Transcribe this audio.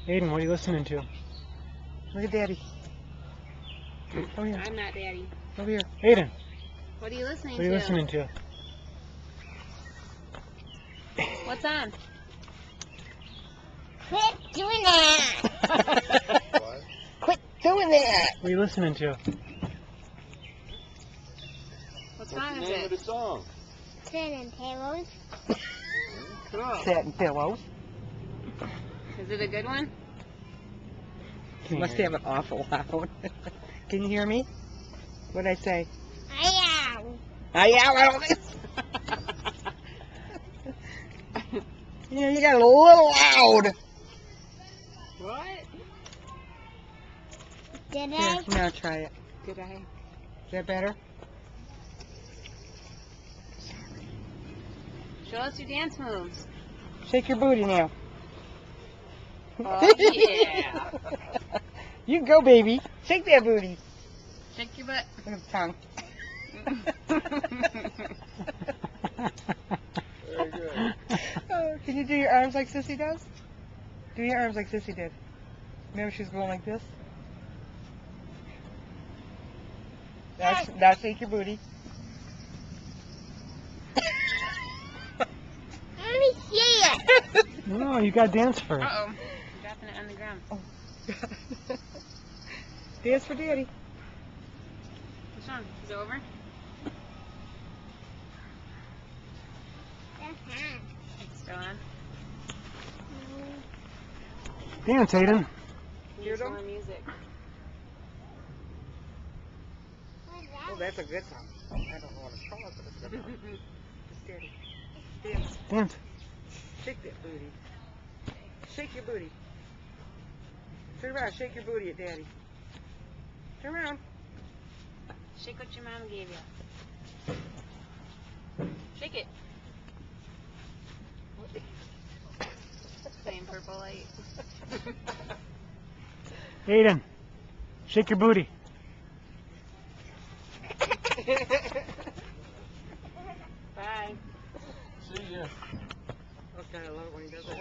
Aiden, what are you listening to? Look at Daddy. Over here. I'm not Daddy. Over here. Aiden, What are you listening what are you to? listening to? What's on? Quit doing that! What? Quit doing that! What are you listening to? What's What's wrong the with name of it? the song? Sin and Taylor's. Cool. Satin pillows. Is it a good one? You must have it awful loud. Can you hear me? What'd I say? I am. I am. Yeah, you got a little loud. What? Did Here, I? now try it. Did I? Is that better? Show us your dance moves. Shake your booty now. Oh, yeah. You go, baby. Shake that booty. Shake your butt. Look at the tongue. Very good. Oh, can you do your arms like Sissy does? Do your arms like Sissy did. Remember she was going like this? Now shake your booty. Let me see it. No, you got to dance first. Uh-oh. I'm dropping it on the ground. Dance for Daddy. What's wrong? Is it over? It's still on. Dance, Aiden. Here's them? more music. Oh, that's a good song. I don't know what it's called, but it's a good song. Just Daddy. Dance. Dance. Shake that booty. Shake your booty. Turn around. Shake your booty at Daddy. Turn around. Shake what your mom gave you. Shake it. Same purple light. Aiden, shake your booty. Bye. See ya. Okay, I love it when he does that.